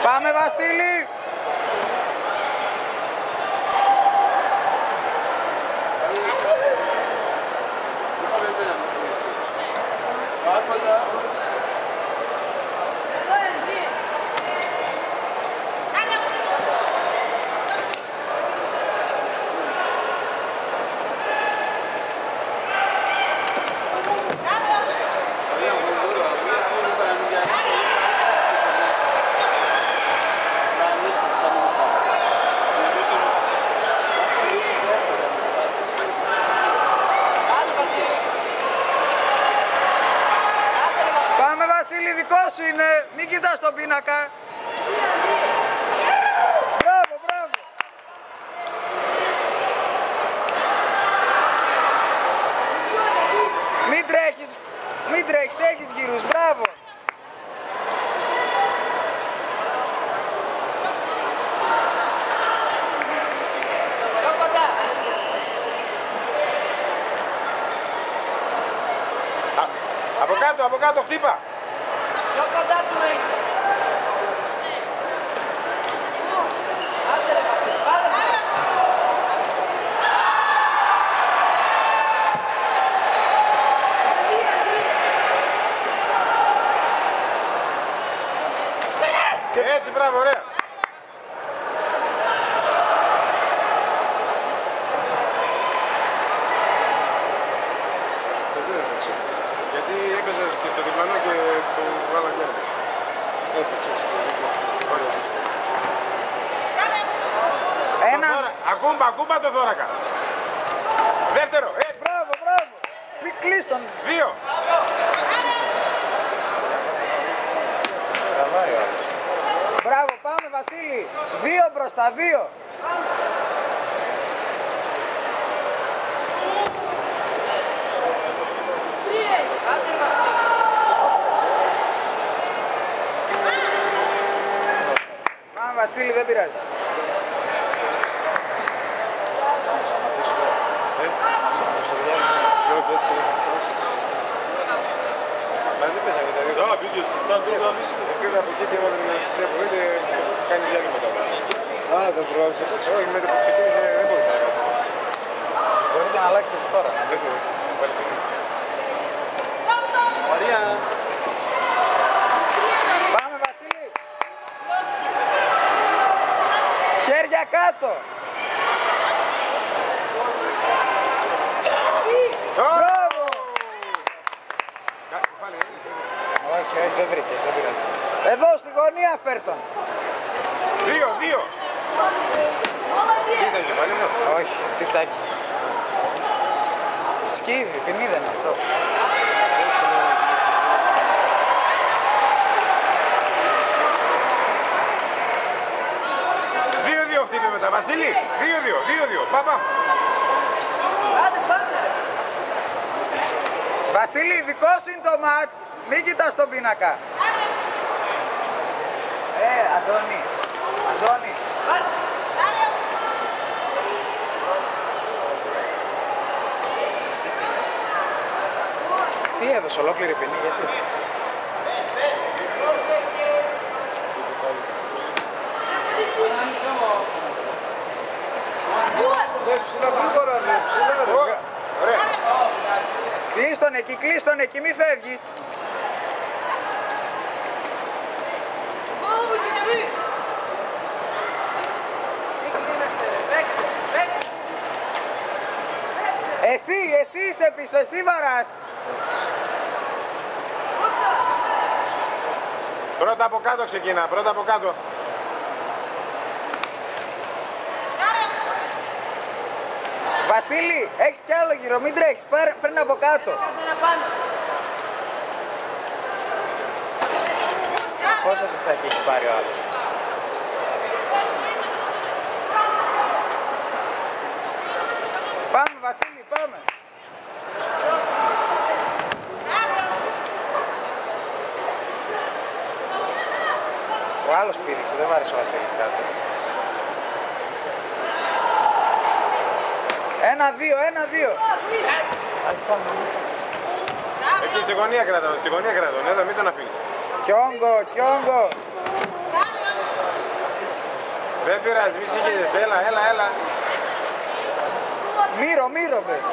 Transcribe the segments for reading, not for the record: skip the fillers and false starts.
Πάμε Βασίλη! Δικό σου είναι, μην κοιτάς τον πίνακα. Μπράβο, μπράβο. Μην τρέχεις, έχεις γύρους, μπράβο. Από κάτω, χτύπα. Πιο κοντά του να είσαι. Άντε ρε Βασίλη, πάρε. Έτσι, μπράβο, ωραία. Γιατί έπαιζες και στο διπλανό και το βάλανε. Έπαιξες. Ένα. Ακούμπα το Δώρακα. Δεύτερο, έτσι. Μπράβο, μπράβο. Μην κλείς τον. 2. Μπράβο, πάμε Βασίλη. 2 μπροστά, 2. Πάμε Βασίλη, δεν πειράζει. Μαζί πέσαμε τα δύο. Α, βίντεο σου. Πήρα από εκεί και έβαλε την ασυσία που είναι κάνει διάλειμμα μετά. Α, δεν προβάλλησε. Όχι, με το που ξεκίνησε δεν μπορούσα να κάνω. Μπορείτε να αλλάξετε τώρα. Μαρία. Πάμε Βασίλη. Χέρια κάτω. Μπράβο. Όχι, δεν βρήκε, δεν πειράζει. Εδώ στη γωνία φέρ' τον. 2. Τι ήταν και πάλι μου. Όχι, τι τσάκι. Σκύβει, την είδαν αυτό. 2-2 χτύπη μετά. Βασίλη, 2-2. Πάμε. Βασίλη, δικό σου είναι το μάτς. Μην κοιτάς τον πίνακα. Αντώνη. Τι έδωσε ολόκληρη ποινή, γιατί. Κλείς τον εκεί, μη φεύγεις. Εσύ είσαι πίσω, εσύ βαράς. Πρώτα από κάτω ξεκινά, πρώτα από κάτω. Βασίλη, έχεις κι άλλο γύρο, μην τρέχεις, παίρνει από κάτω. Πόσο το τσάκι έχει πάρει ο άλλος. Πάμε Βασίλη, πάμε. Ο άλλος πήδηξε, δεν βάρεσε ο Βασίλης κάτω. 1-2. Εκεί στη γωνία κρατώ, εδώ μην τον αφήνεις. Κιόγκο. Δεν πειράζει, μη συγχύζεσαι, έλα. Μύρο πες.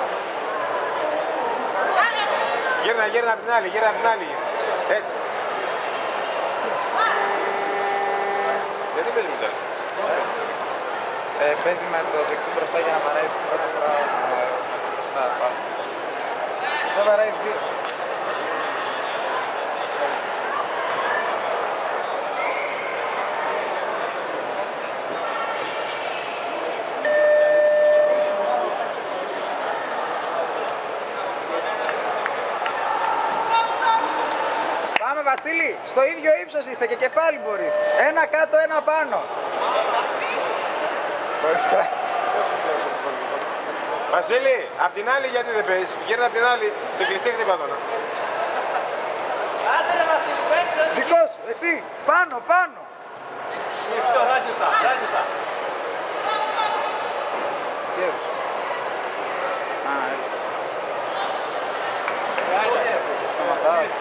Γύρνα απ' την άλλη, Γιατί παίζει με τάξη. Παίζει με το δεξί μπροστά για να βαράει την πρώτη φορά μπροστά. Δεν βαράει δύο. Πάμε Βασίλη, στο ίδιο ύψος είστε και κεφάλι μπορείς. Ένα κάτω, ένα πάνω. Βασίλη, απ' την άλλη γιατί δεν παίζεις. Γύρνα απ' την άλλη, σε κλειστή χτυπατώνα. Άντε ρε Βασίλη, παίξε. Δικός σου, εσύ, πάνω. Ράγιουσα. Χέρι. Α, έτσι. Σταματάς.